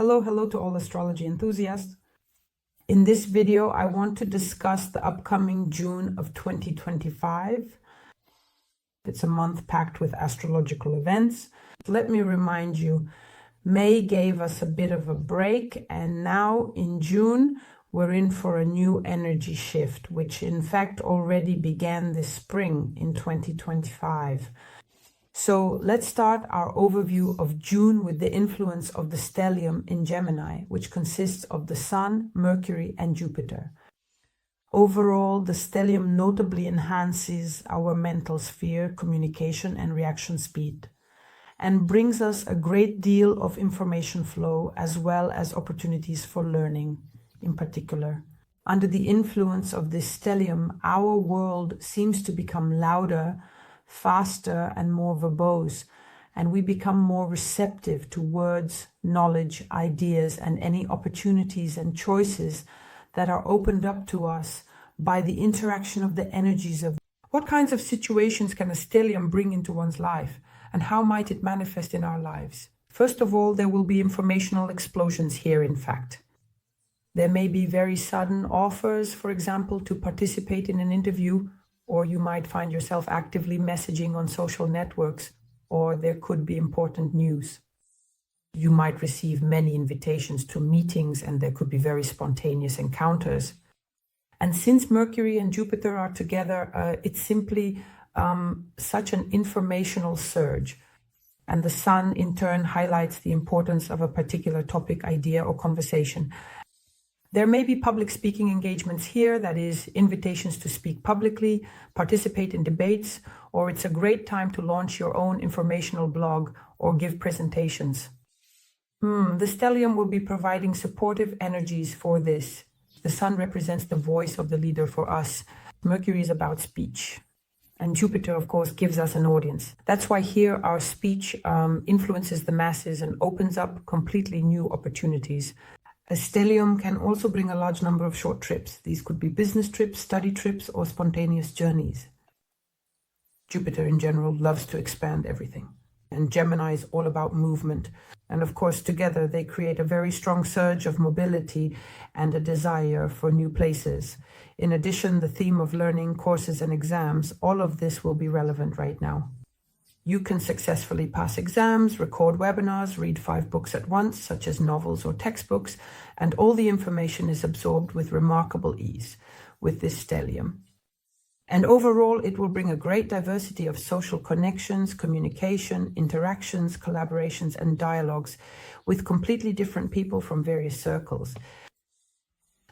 Hello to all astrology enthusiasts. In this video, I want to discuss the upcoming June of 2025. It's a month packed with astrological events. Let me remind you, May gave us a bit of a break, and now in June, we're in for a new energy shift, which in fact already began this spring in 2025. So let's start our overview of June with the influence of the stellium in Gemini, which consists of the Sun, Mercury, and Jupiter. Overall, the stellium notably enhances our mental sphere, communication, and reaction speed, and brings us a great deal of information flow as well as opportunities for learning in particular. Under the influence of this stellium, our world seems to become louder, faster, and more verbose, and we become more receptive to words, knowledge, ideas, and any opportunities and choices that are opened up to us by the interaction of the energies of what kinds of situations can a stellium bring into one's life, and how might it manifest in our lives. First of all, there will be informational explosions here, in fact. There may be very sudden offers, for example, to participate in an interview, or you might find yourself actively messaging on social networks, or there could be important news. You might receive many invitations to meetings, and there could be very spontaneous encounters. And since Mercury and Jupiter are together, it's simply such an informational surge. And the Sun, in turn, highlights the importance of a particular topic, idea, or conversation. There may be public speaking engagements here, that is, invitations to speak publicly, participate in debates, or it's a great time to launch your own informational blog or give presentations. The stellium will be providing supportive energies for this. The Sun represents the voice of the leader for us. Mercury is about speech. And Jupiter, of course, gives us an audience. That's why here our speech influences the masses and opens up completely new opportunities. A stellium can also bring a large number of short trips. These could be business trips, study trips, or spontaneous journeys. Jupiter in general loves to expand everything. And Gemini is all about movement. And of course, together they create a very strong surge of mobility and a desire for new places. In addition, the theme of learning, courses, and exams, all of this will be relevant right now. You can successfully pass exams, record webinars, read 5 books at once, such as novels or textbooks, and all the information is absorbed with remarkable ease with this stellium. And overall, it will bring a great diversity of social connections, communication, interactions, collaborations, and dialogues with completely different people from various circles.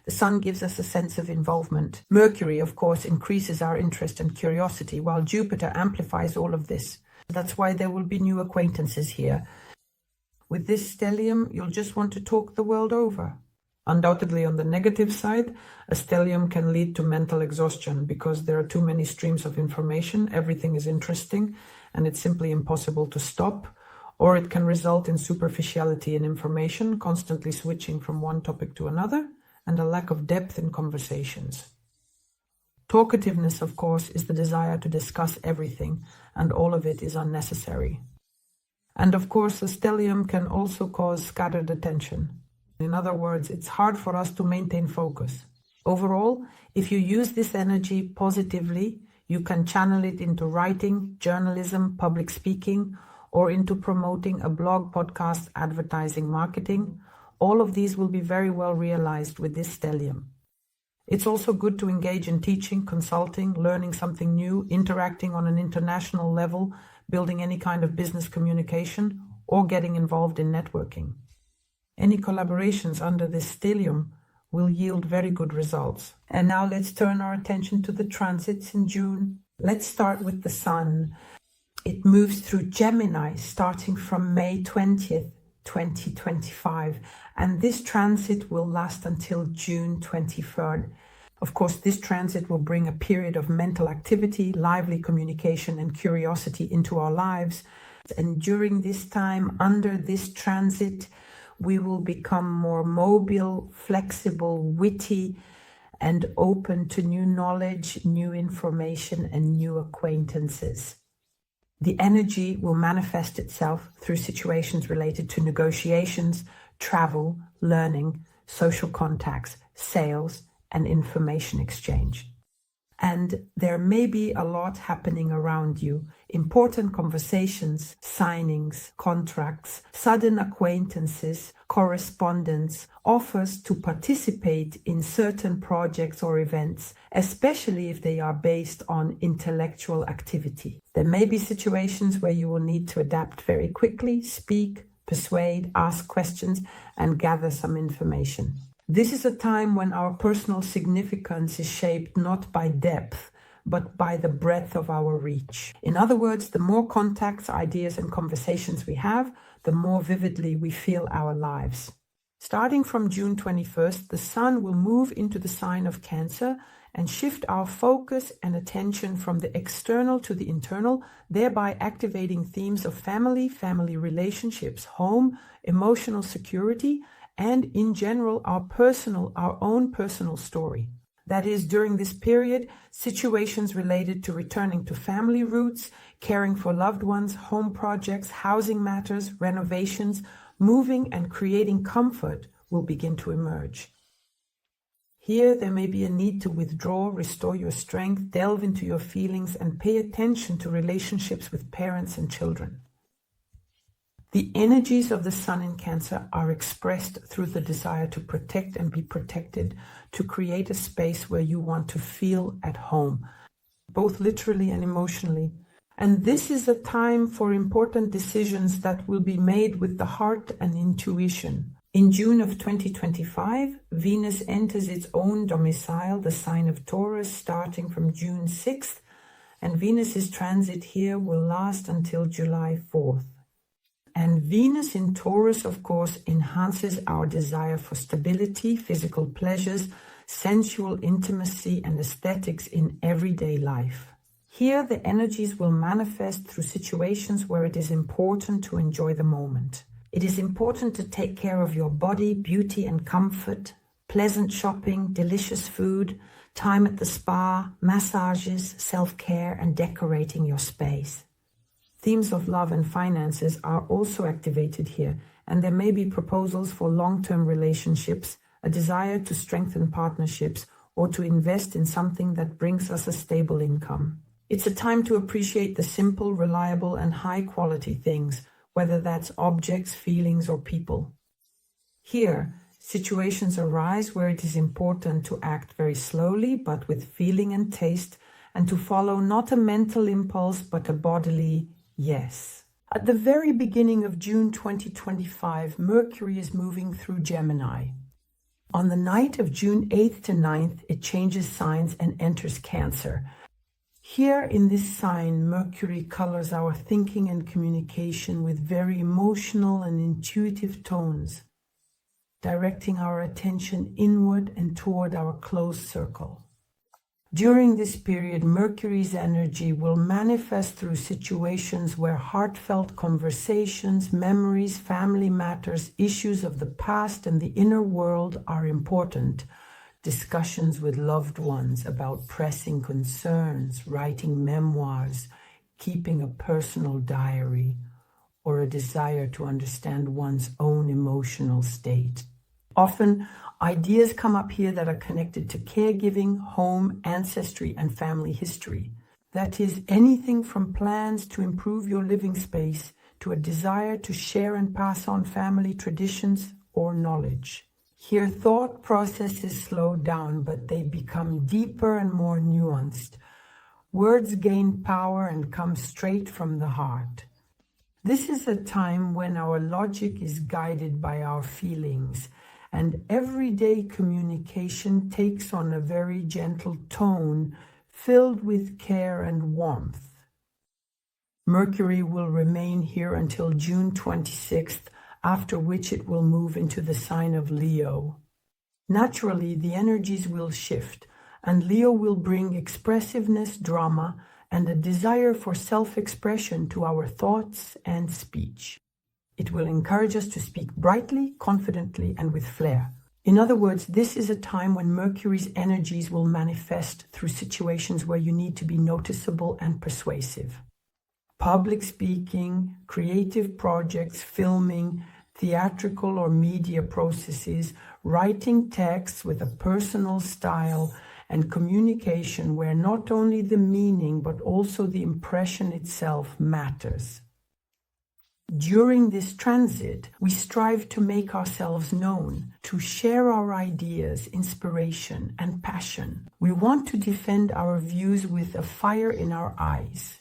The Sun gives us a sense of involvement. Mercury, of course, increases our interest and curiosity, while Jupiter amplifies all of this. That's why there will be new acquaintances here. With this stellium, you'll just want to talk the world over. Undoubtedly, on the negative side, a stellium can lead to mental exhaustion because there are too many streams of information, everything is interesting, and it's simply impossible to stop. Or it can result in superficiality in information, constantly switching from one topic to another, and a lack of depth in conversations. Talkativeness, of course, is the desire to discuss everything, and all of it is unnecessary. And of course, the stellium can also cause scattered attention. In other words, it's hard for us to maintain focus. Overall, if you use this energy positively, you can channel it into writing, journalism, public speaking, or into promoting a blog, podcast, advertising, marketing. All of these will be very well realized with this stellium. It's also good to engage in teaching, consulting, learning something new, interacting on an international level, building any kind of business communication, or getting involved in networking. Any collaborations under this stellium will yield very good results. And now let's turn our attention to the transits in June. Let's start with the Sun. It moves through Gemini starting from May 20th, 2025, and this transit will last until June 23rd. Of course, this transit will bring a period of mental activity, lively communication, and curiosity into our lives. And during this time, under this transit, we will become more mobile, flexible, witty, and open to new knowledge, new information, and new acquaintances. The energy will manifest itself through situations related to negotiations, travel, learning, social contacts, sales, and information exchange. And there may be a lot happening around you. Important conversations, signings, contracts, sudden acquaintances, correspondence, offers to participate in certain projects or events, especially if they are based on intellectual activity. There may be situations where you will need to adapt very quickly, speak, persuade, ask questions, and gather some information. This is a time when our personal significance is shaped not by depth, but by the breadth of our reach. In other words, the more contacts, ideas, and conversations we have, the more vividly we feel our lives. Starting from June 21st, the Sun will move into the sign of Cancer and shift our focus and attention from the external to the internal, thereby activating themes of family, family relationships, home, emotional security, and in general, our own personal story. That is, during this period, situations related to returning to family roots, caring for loved ones, home projects, housing matters, renovations, moving and creating comfort will begin to emerge. Here, there may be a need to withdraw, restore your strength, delve into your feelings, and pay attention to relationships with parents and children. The energies of the Sun in Cancer are expressed through the desire to protect and be protected, to create a space where you want to feel at home, both literally and emotionally. And this is a time for important decisions that will be made with the heart and intuition. In June of 2025, Venus enters its own domicile, the sign of Taurus, starting from June 6th, and Venus's transit here will last until July 4th. And Venus in Taurus, of course, enhances our desire for stability, physical pleasures, sensual intimacy, and aesthetics in everyday life. Here, the energies will manifest through situations where it is important to enjoy the moment. It is important to take care of your body, beauty and comfort, pleasant shopping, delicious food, time at the spa, massages, self-care, and decorating your space. Themes of love and finances are also activated here, and there may be proposals for long-term relationships, a desire to strengthen partnerships, or to invest in something that brings us a stable income. It's a time to appreciate the simple, reliable, and high-quality things, whether that's objects, feelings, or people. Here, situations arise where it is important to act very slowly, but with feeling and taste, and to follow not a mental impulse, but a bodily yes. At the very beginning of June 2025, Mercury is moving through Gemini. On the night of June 8th to 9th, it changes signs and enters Cancer. Here in this sign, Mercury colors our thinking and communication with very emotional and intuitive tones, directing our attention inward and toward our close circle. During this period, Mercury's energy will manifest through situations where heartfelt conversations, memories, family matters, issues of the past and the inner world are important. Discussions with loved ones about pressing concerns, writing memoirs, keeping a personal diary, or a desire to understand one's own emotional state. Often, ideas come up here that are connected to caregiving, home, ancestry, and family history. That is, anything from plans to improve your living space to a desire to share and pass on family traditions or knowledge. Here, thought processes slow down, but they become deeper and more nuanced. Words gain power and come straight from the heart. This is a time when our logic is guided by our feelings, and everyday communication takes on a very gentle tone, filled with care and warmth. Mercury will remain here until June 26th, after which it will move into the sign of Leo. Naturally, the energies will shift, and Leo will bring expressiveness, drama, and a desire for self-expression to our thoughts and speech. It will encourage us to speak brightly, confidently, and with flair. In other words, this is a time when Mercury's energies will manifest through situations where you need to be noticeable and persuasive. Public speaking, creative projects, filming, theatrical or media processes, writing texts with a personal style, and communication where not only the meaning but also the impression itself matters. During this transit, we strive to make ourselves known, to share our ideas, inspiration, and passion. We want to defend our views with a fire in our eyes.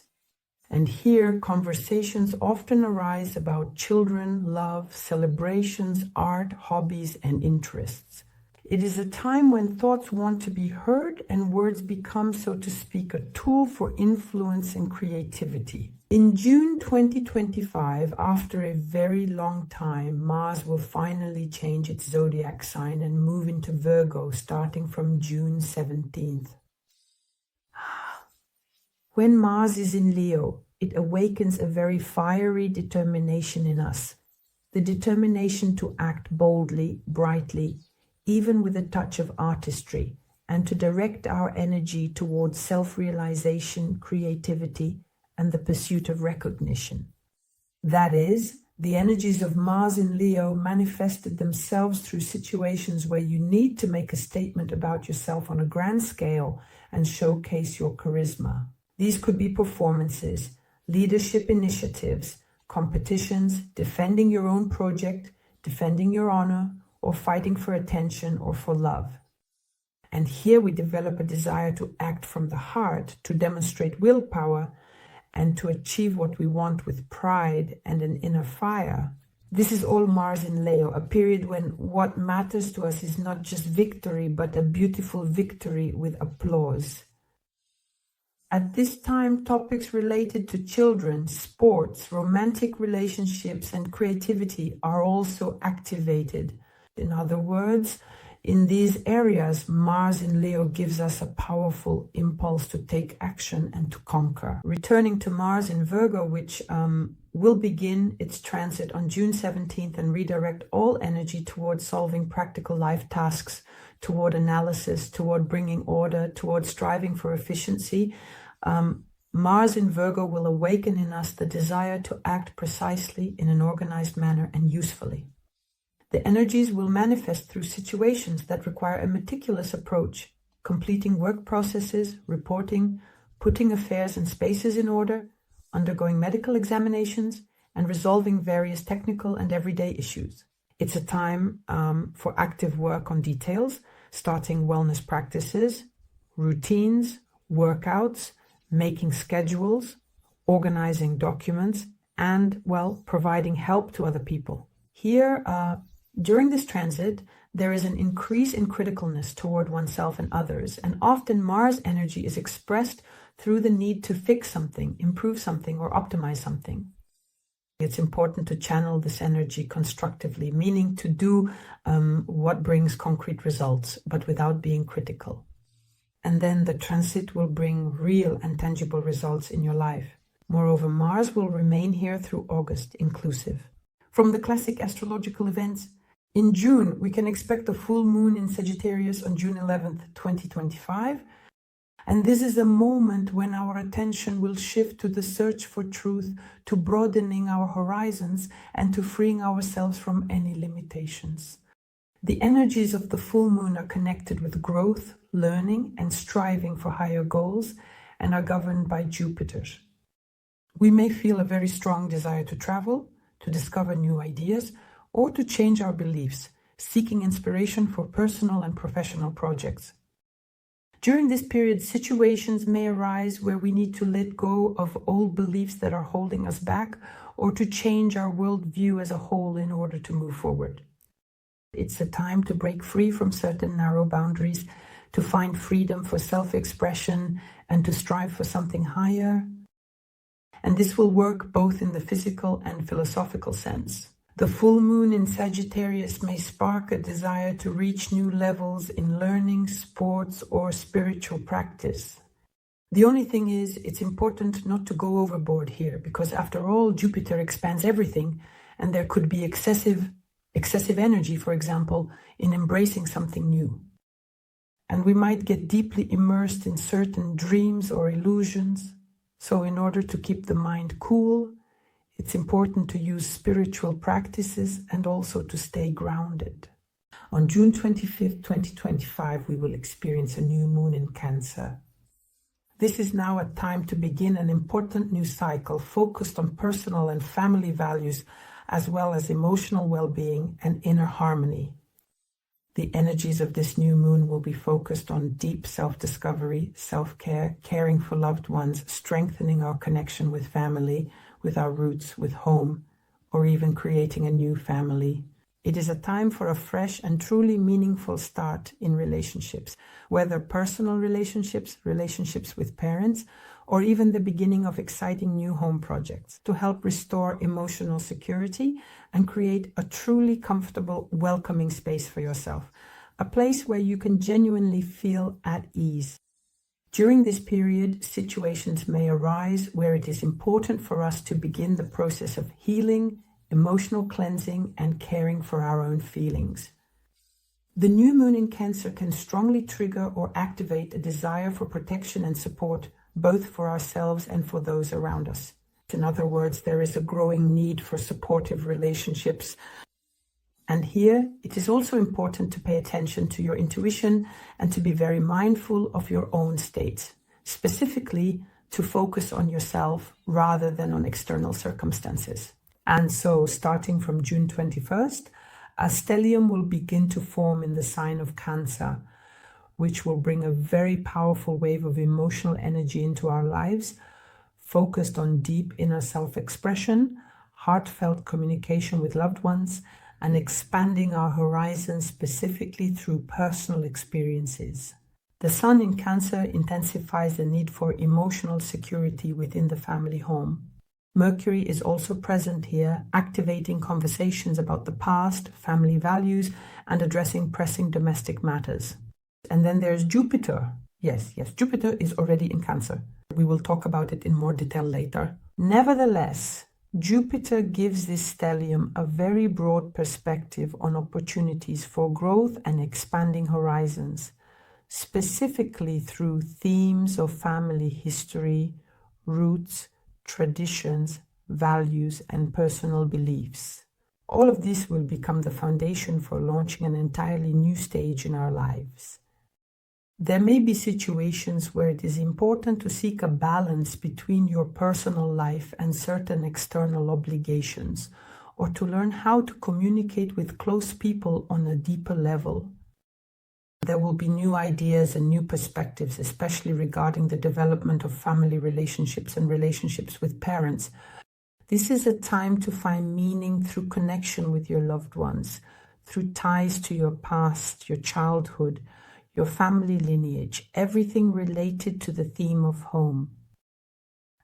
And here, conversations often arise about children, love, celebrations, art, hobbies, and interests. It is a time when thoughts want to be heard and words become, so to speak, a tool for influence and creativity. In June 2025, after a very long time, Mars will finally change its zodiac sign and move into Virgo starting from June 17th. When Mars is in Leo, it awakens a very fiery determination in us. The determination to act boldly, brightly, even with a touch of artistry, and to direct our energy towards self-realization, creativity, and the pursuit of recognition. That is, the energies of Mars in Leo manifested themselves through situations where you need to make a statement about yourself on a grand scale and showcase your charisma. These could be performances, leadership initiatives, competitions, defending your own project, defending your honor, or fighting for attention or for love. And here we develop a desire to act from the heart, to demonstrate willpower, and to achieve what we want with pride and an inner fire. This is all Mars in Leo, a period when what matters to us is not just victory, but a beautiful victory with applause. At this time, topics related to children, sports, romantic relationships, and creativity are also activated. In other words, in these areas, Mars in Leo gives us a powerful impulse to take action and to conquer. Returning to Mars in Virgo, which will begin its transit on June 17th and redirect all energy towards solving practical life tasks, toward analysis, toward bringing order, toward striving for efficiency. Mars in Virgo will awaken in us the desire to act precisely in an organized manner and usefully. The energies will manifest through situations that require a meticulous approach, completing work processes, reporting, putting affairs and spaces in order, undergoing medical examinations, and resolving various technical and everyday issues. It's a time for active work on details, starting wellness practices, routines, workouts, making schedules, organizing documents, and, well, providing help to other people. Here, during this transit, there is an increase in criticalness toward oneself and others, and often Mars energy is expressed through the need to fix something, improve something, or optimize something. It's important to channel this energy constructively, meaning to do what brings concrete results, but without being critical. And then the transit will bring real and tangible results in your life. Moreover, Mars will remain here through August, inclusive. From the classic astrological events, in June, we can expect a full moon in Sagittarius on June 11th, 2025. And this is a moment when our attention will shift to the search for truth, to broadening our horizons, and to freeing ourselves from any limitations. The energies of the full moon are connected with growth, learning, and striving for higher goals, and are governed by Jupiter. We may feel a very strong desire to travel, to discover new ideas, or to change our beliefs, seeking inspiration for personal and professional projects. During this period, situations may arise where we need to let go of old beliefs that are holding us back, or to change our worldview as a whole in order to move forward. It's a time to break free from certain narrow boundaries, to find freedom for self-expression, and to strive for something higher. And this will work both in the physical and philosophical sense. The full moon in Sagittarius may spark a desire to reach new levels in learning, sports, or spiritual practice. The only thing is, it's important not to go overboard here, because after all, Jupiter expands everything, and there could be excessive energy, for example, in embracing something new. And we might get deeply immersed in certain dreams or illusions. So in order to keep the mind cool, It's important to use spiritual practices and also to stay grounded. On June 25th, 2025, we will experience a new moon in Cancer. This is now a time to begin an important new cycle focused on personal and family values, as well as emotional well-being and inner harmony. The energies of this new moon will be focused on deep self-discovery, self-care, caring for loved ones, strengthening our connection with family, with our roots, with home, or even creating a new family. It is a time for a fresh and truly meaningful start in relationships, whether personal relationships, relationships with parents, or even the beginning of exciting new home projects to help restore emotional security and create a truly comfortable, welcoming space for yourself, a place where you can genuinely feel at ease. During this period, situations may arise where it is important for us to begin the process of healing, emotional cleansing, and caring for our own feelings. The new moon in Cancer can strongly trigger or activate a desire for protection and support, both for ourselves and for those around us. In other words, there is a growing need for supportive relationships. And here, it is also important to pay attention to your intuition and to be very mindful of your own state, specifically to focus on yourself rather than on external circumstances. And so, starting from June 21st, a stellium will begin to form in the sign of Cancer, which will bring a very powerful wave of emotional energy into our lives, focused on deep inner self-expression, heartfelt communication with loved ones, and expanding our horizons specifically through personal experiences. The Sun in Cancer intensifies the need for emotional security within the family home. Mercury is also present here, activating conversations about the past, family values, and addressing pressing domestic matters. And then there's Jupiter. Yes, Jupiter is already in Cancer. We will talk about it in more detail later. Nevertheless, Jupiter gives this stellium a very broad perspective on opportunities for growth and expanding horizons, specifically through themes of family history, roots, traditions, values, and personal beliefs. All of this will become the foundation for launching an entirely new stage in our lives. There may be situations where it is important to seek a balance between your personal life and certain external obligations, or to learn how to communicate with close people on a deeper level. There will be new ideas and new perspectives, especially regarding the development of family relationships and relationships with parents. This is a time to find meaning through connection with your loved ones, through ties to your past, your childhood, your family lineage, everything related to the theme of home.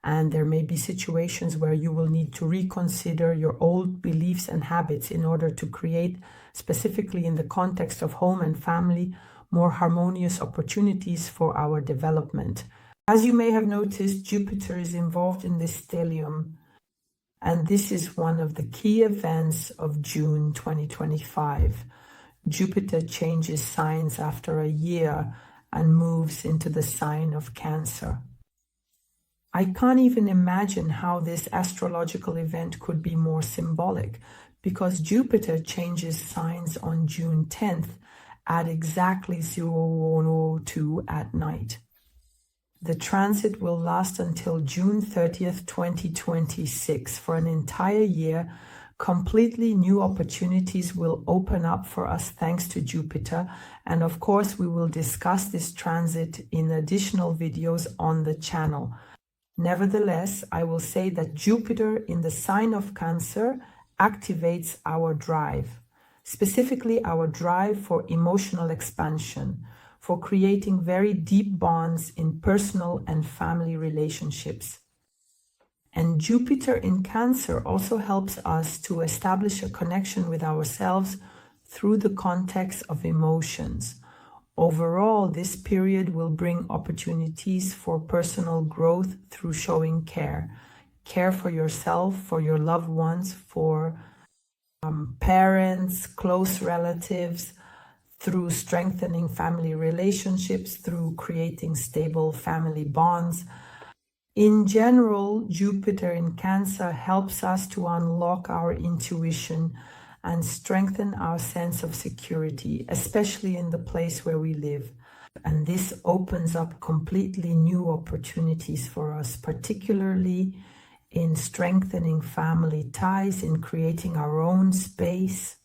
And there may be situations where you will need to reconsider your old beliefs and habits in order to create, specifically in the context of home and family, more harmonious opportunities for our development. As you may have noticed, Jupiter is involved in this stellium, and this is one of the key events of June 2025. Jupiter changes signs after a year and moves into the sign of Cancer. I can't even imagine how this astrological event could be more symbolic, because Jupiter changes signs on June 10th at exactly 01:02 at night. The transit will last until June 30th, 2026, for an entire year. Completely new opportunities will open up for us thanks to Jupiter, and of course we will discuss this transit in additional videos on the channel. Nevertheless, I will say that Jupiter in the sign of Cancer activates our drive, specifically our drive for emotional expansion, for creating very deep bonds in personal and family relationships. And Jupiter in Cancer also helps us to establish a connection with ourselves through the context of emotions. Overall, this period will bring opportunities for personal growth through showing care. Care for yourself, for your loved ones, for parents, close relatives, through strengthening family relationships, through creating stable family bonds. In general, Jupiter in Cancer helps us to unlock our intuition and strengthen our sense of security, especially in the place where we live. And this opens up completely new opportunities for us, particularly in strengthening family ties, in creating our own space,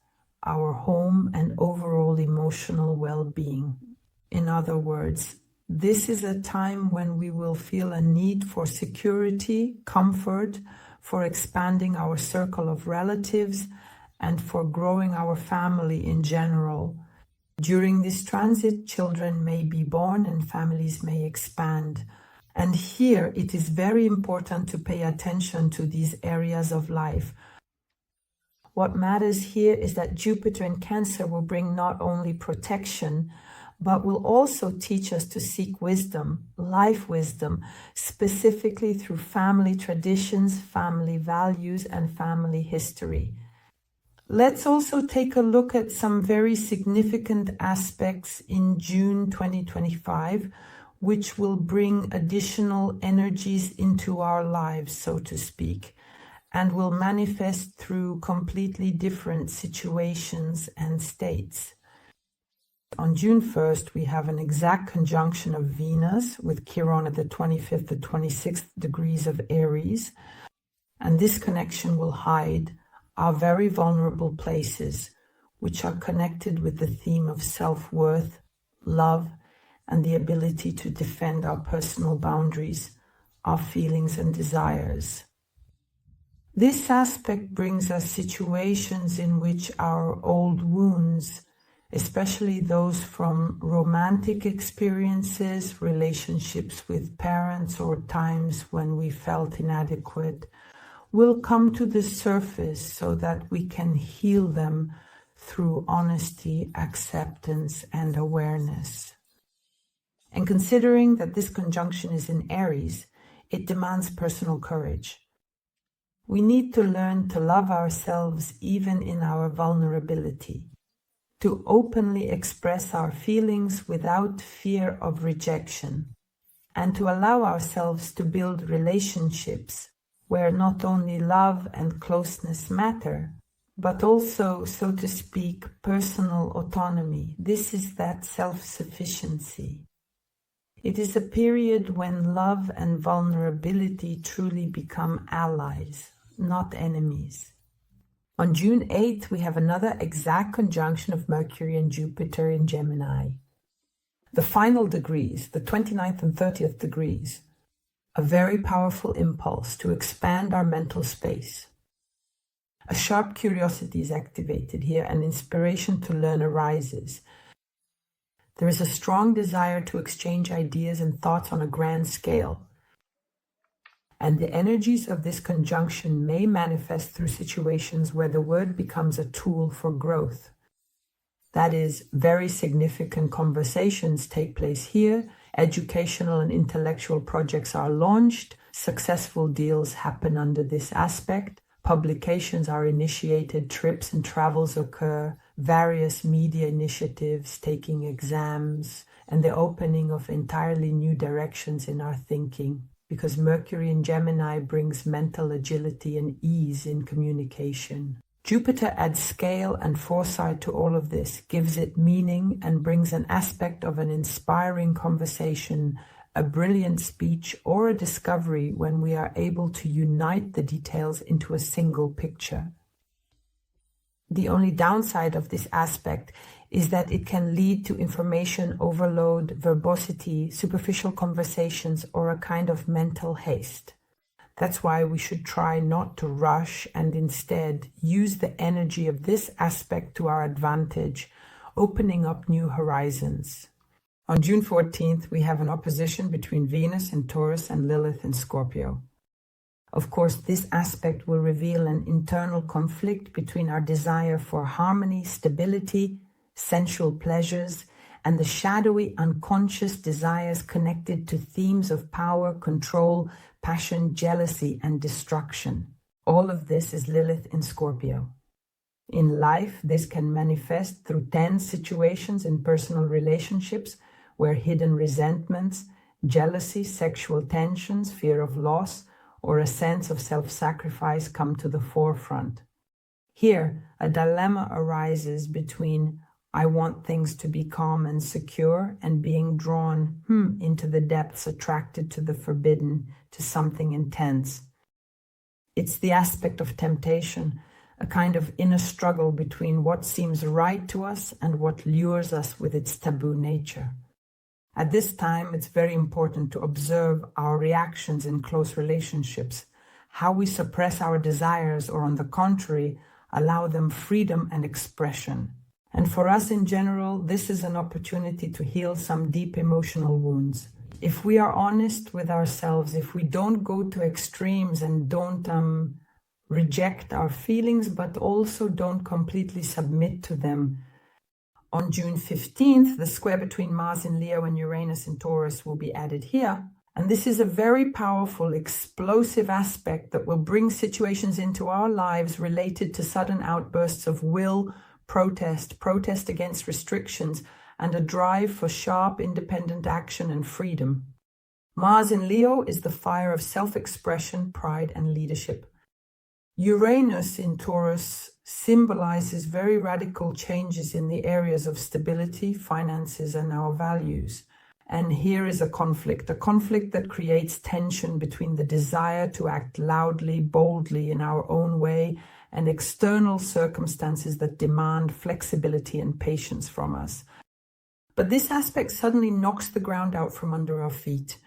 our home, and overall emotional well-being. In other words, this is a time when we will feel a need for security, comfort, for expanding our circle of relatives, and for growing our family in general. During this transit, children may be born and families may expand. And here it is very important to pay attention to these areas of life. What matters here is that Jupiter in Cancer will bring not only protection, but will also teach us to seek wisdom, life wisdom, specifically through family traditions, family values, and family history. Let's also take a look at some very significant aspects in June 2025, which will bring additional energies into our lives, so to speak, and will manifest through completely different situations and states. On June 1st, we have an exact conjunction of Venus with Chiron at the 25th to 26th degrees of Aries, and this connection will hide our very vulnerable places, which are connected with the theme of self-worth, love, and the ability to defend our personal boundaries, our feelings and desires. This aspect brings us situations in which our old wounds, especially those from romantic experiences, relationships with parents, or times when we felt inadequate, will come to the surface so that we can heal them through honesty, acceptance, and awareness. And considering that this conjunction is in Aries, it demands personal courage. We need to learn to love ourselves even in our vulnerability, to openly express our feelings without fear of rejection, and to allow ourselves to build relationships where not only love and closeness matter, but also, so to speak, personal autonomy. This is that self-sufficiency. It is a period when love and vulnerability truly become allies, not enemies. On June 8th, we have another exact conjunction of Mercury and Jupiter in Gemini. The final degrees, the 29th and 30th degrees, a very powerful impulse to expand our mental space. A sharp curiosity is activated here, and inspiration to learn arises. There is a strong desire to exchange ideas and thoughts on a grand scale. And the energies of this conjunction may manifest through situations where the word becomes a tool for growth. That is, very significant conversations take place here, educational and intellectual projects are launched, successful deals happen under this aspect, publications are initiated, trips and travels occur, various media initiatives, taking exams, and the opening of entirely new directions in our thinking, because Mercury in Gemini brings mental agility and ease in communication. Jupiter adds scale and foresight to all of this, gives it meaning, and brings an aspect of an inspiring conversation, a brilliant speech, or a discovery when we are able to unite the details into a single picture. The only downside of this aspect is that it can lead to information overload, verbosity, superficial conversations, or a kind of mental haste. That's why we should try not to rush and instead use the energy of this aspect to our advantage, opening up new horizons. On June 14th, we have an opposition between Venus in Taurus and Lilith in Scorpio. Of course, this aspect will reveal an internal conflict between our desire for harmony, stability, sensual pleasures, and the shadowy, unconscious desires connected to themes of power, control, passion, jealousy, and destruction. All of this is Lilith in Scorpio. In life, this can manifest through tense situations in personal relationships where hidden resentments, Jealousy, sexual tensions, fear of loss, or a sense of self-sacrifice come to the forefront. Here, a dilemma arises between I want things to be calm and secure and being drawn into the depths, attracted to the forbidden, to something intense. It's the aspect of temptation, a kind of inner struggle between what seems right to us and what lures us with its taboo nature. At this time, it's very important to observe our reactions in close relationships, how we suppress our desires or, on the contrary, allow them freedom and expression. And for us in general, this is an opportunity to heal some deep emotional wounds. If we are honest with ourselves, if we don't go to extremes and don't reject our feelings, but also don't completely submit to them. On June 15th, the square between Mars in Leo and Uranus in Taurus will be added here. And this is a very powerful, explosive aspect that will bring situations into our lives related to sudden outbursts of will, protest against restrictions, and a drive for sharp, independent action and freedom. Mars in Leo is the fire of self-expression, pride, and leadership. Uranus in Taurus symbolizes very radical changes in the areas of stability, finances, and our values. And here is a conflict that creates tension between the desire to act loudly, boldly in our own way, and external circumstances that demand flexibility and patience from us. But this aspect suddenly knocks the ground out from under our feet.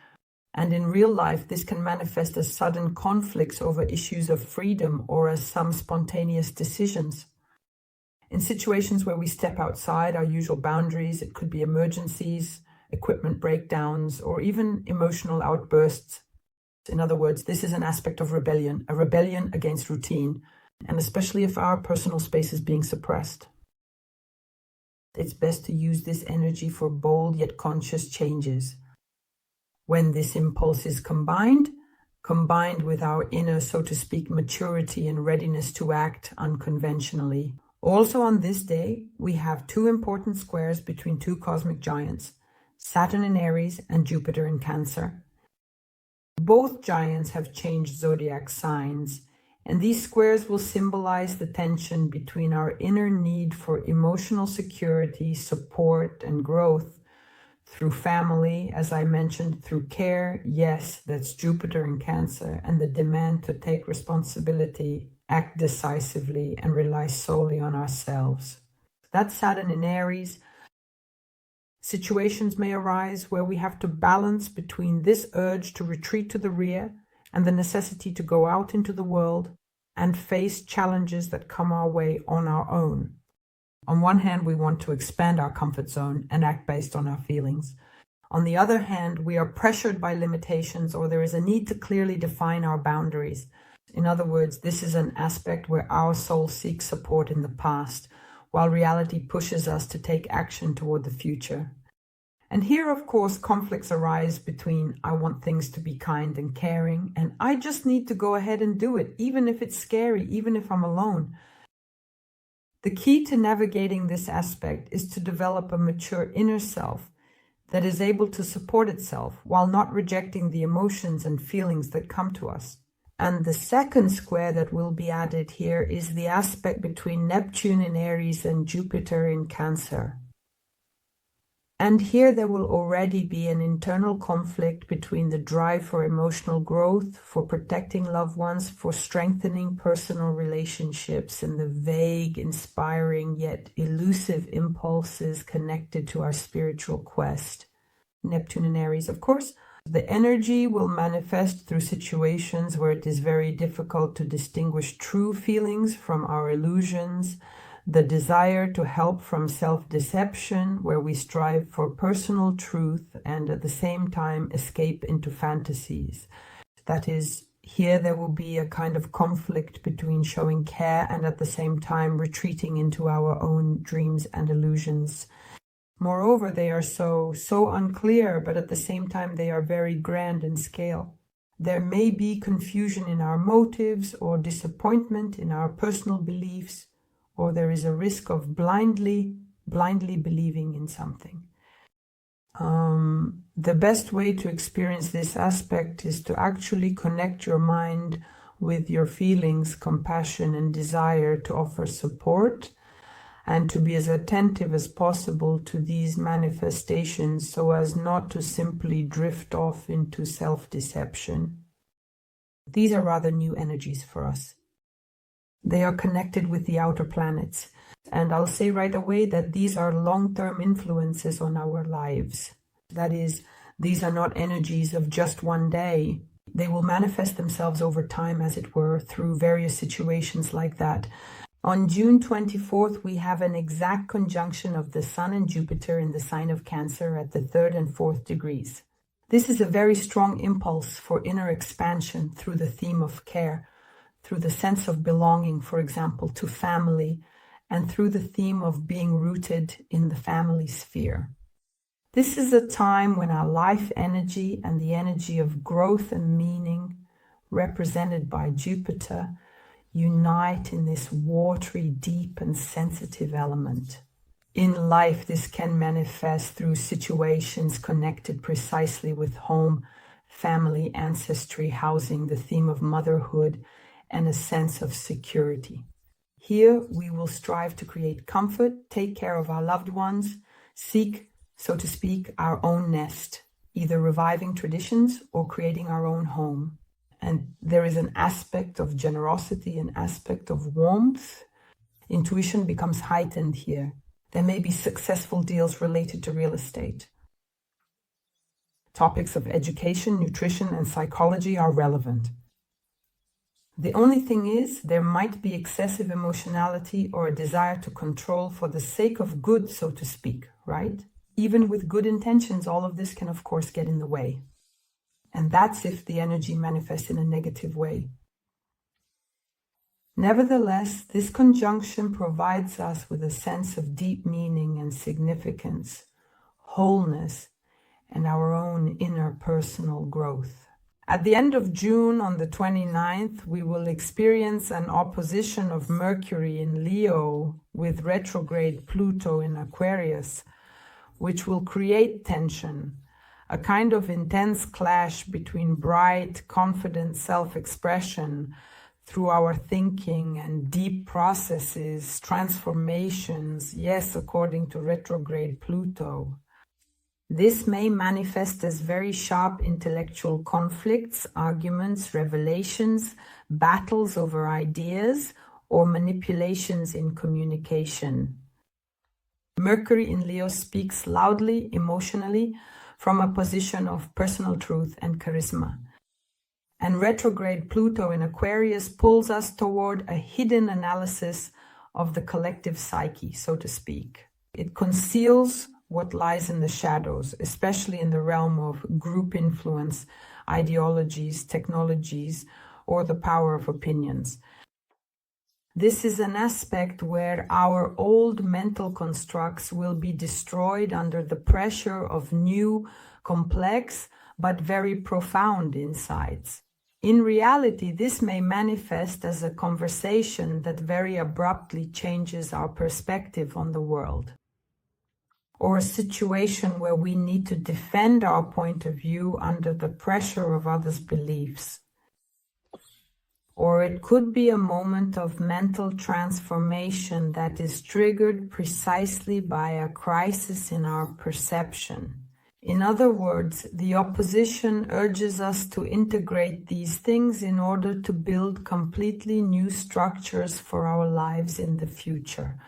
And in real life, this can manifest as sudden conflicts over issues of freedom or as some spontaneous decisions. In situations where we step outside our usual boundaries, it could be emergencies, equipment breakdowns, or even emotional outbursts. In other words, this is an aspect of rebellion, a rebellion against routine, and especially if our personal space is being suppressed. It's best to use this energy for bold yet conscious changes. When this impulse is combined with our inner, so to speak, maturity and readiness to act unconventionally. Also on this day, we have two important squares between two cosmic giants, Saturn in Aries and Jupiter in Cancer. Both giants have changed zodiac signs, and these squares will symbolize the tension between our inner need for emotional security, support, and growth through family, as I mentioned, through care, yes, that's Jupiter in Cancer, and the demand to take responsibility, act decisively, and rely solely on ourselves. That's Saturn in Aries. Situations may arise where we have to balance between this urge to retreat to the rear and the necessity to go out into the world and face challenges that come our way on our own. On one hand, we want to expand our comfort zone and act based on our feelings. On the other hand, we are pressured by limitations, or there is a need to clearly define our boundaries. In other words, this is an aspect where our soul seeks support in the past, while reality pushes us to take action toward the future. And here, of course, conflicts arise between I want things to be kind and caring, and I just need to go ahead and do it, even if it's scary, even if I'm alone. The key to navigating this aspect is to develop a mature inner self that is able to support itself while not rejecting the emotions and feelings that come to us. And the second square that will be added here is the aspect between Neptune in Aries and Jupiter in Cancer. And here there will already be an internal conflict between the drive for emotional growth, for protecting loved ones, for strengthening personal relationships, and the vague, inspiring, yet elusive impulses connected to our spiritual quest. Neptune in Aries, of course. The energy will manifest through situations where it is very difficult to distinguish true feelings from our illusions, the desire to help from self-deception, where we strive for personal truth and at the same time escape into fantasies. That is, here there will be a kind of conflict between showing care and at the same time retreating into our own dreams and illusions. Moreover, they are so unclear, but at the same time they are very grand in scale. There may be confusion in our motives or disappointment in our personal beliefs, or there is a risk of blindly believing in something. The best way to experience this aspect is to actually connect your mind with your feelings, compassion, and desire to offer support, and to be as attentive as possible to these manifestations so as not to simply drift off into self-deception. These are rather new energies for us. They are connected with the outer planets, and I'll say right away that these are long-term influences on our lives. That is, these are not energies of just one day. They will manifest themselves over time, as it were, through various situations like that. On June 24th, we have an exact conjunction of the Sun and Jupiter in the sign of Cancer at the 3rd and 4th degrees. This is a very strong impulse for inner expansion through the theme of care, through the sense of belonging, for example, to family, and through the theme of being rooted in the family sphere. This is a time when our life energy and the energy of growth and meaning, represented by Jupiter, unite in this watery, deep, and sensitive element. In life, this can manifest through situations connected precisely with home, family, ancestry, housing, the theme of motherhood, and a sense of security. Here, we will strive to create comfort, take care of our loved ones, seek, so to speak, our own nest, either reviving traditions or creating our own home. And there is an aspect of generosity, an aspect of warmth. Intuition becomes heightened here. There may be successful deals related to real estate. Topics of education, nutrition, and psychology are relevant. The only thing is, there might be excessive emotionality or a desire to control for the sake of good, so to speak, right? Even with good intentions, all of this can, of course, get in the way. And that's if the energy manifests in a negative way. Nevertheless, this conjunction provides us with a sense of deep meaning and significance, wholeness, and our own inner personal growth. At the end of June, on the 29th, we will experience an opposition of Mercury in Leo with retrograde Pluto in Aquarius, which will create tension, a kind of intense clash between bright, confident self-expression through our thinking and deep processes, transformations, yes, according to retrograde Pluto. This may manifest as very sharp intellectual conflicts, arguments, revelations, battles over ideas, or manipulations in communication. Mercury in Leo speaks loudly, emotionally, from a position of personal truth and charisma. And retrograde Pluto in Aquarius pulls us toward a hidden analysis of the collective psyche, so to speak. It conceals what lies in the shadows, especially in the realm of group influence, ideologies, technologies, or the power of opinions. This is an aspect where our old mental constructs will be destroyed under the pressure of new, complex, but very profound insights. In reality, this may manifest as a conversation that very abruptly changes our perspective on the world, or a situation where we need to defend our point of view under the pressure of others' beliefs. Or it could be a moment of mental transformation that is triggered precisely by a crisis in our perception. In other words, the opposition urges us to integrate these things in order to build completely new structures for our lives in the future.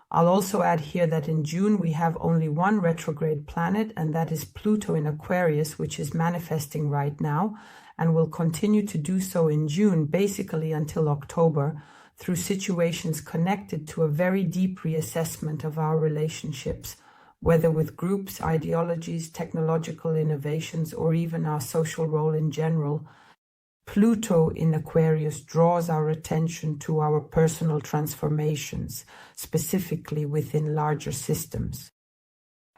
I'll also add here that in June we have only one retrograde planet, and that is Pluto in Aquarius, which is manifesting right now and will continue to do so in June, basically until October, through situations connected to a very deep reassessment of our relationships, whether with groups, ideologies, technological innovations, or even our social role in general. Pluto in Aquarius draws our attention to our personal transformations, specifically within larger systems.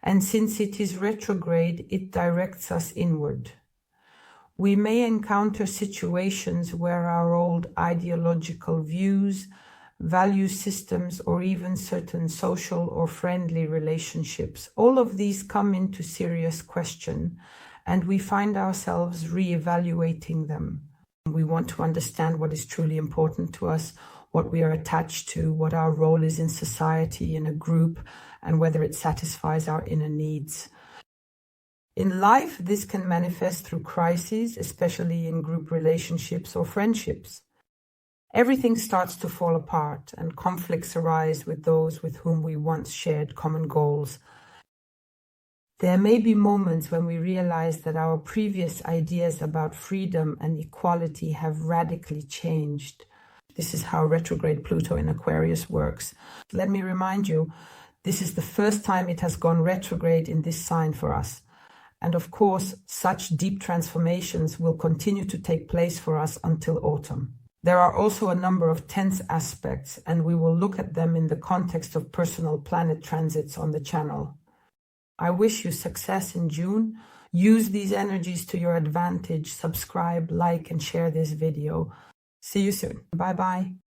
And since it is retrograde, it directs us inward. We may encounter situations where our old ideological views, value systems, or even certain social or friendly relationships. All of these come into serious question, and we find ourselves re-evaluating them. We want to understand what is truly important to us, what we are attached to, what our role is in society, in a group, and whether it satisfies our inner needs. In life, this can manifest through crises, especially in group relationships or friendships. Everything starts to fall apart, and conflicts arise with those with whom we once shared common goals. There may be moments when we realize that our previous ideas about freedom and equality have radically changed. This is how retrograde Pluto in Aquarius works. Let me remind you, this is the first time it has gone retrograde in this sign for us. And of course, such deep transformations will continue to take place for us until autumn. There are also a number of tense aspects, and we will look at them in the context of personal planet transits on the channel. I wish you success in June. Use these energies to your advantage. Subscribe, like, and share this video. See you soon. Bye-bye.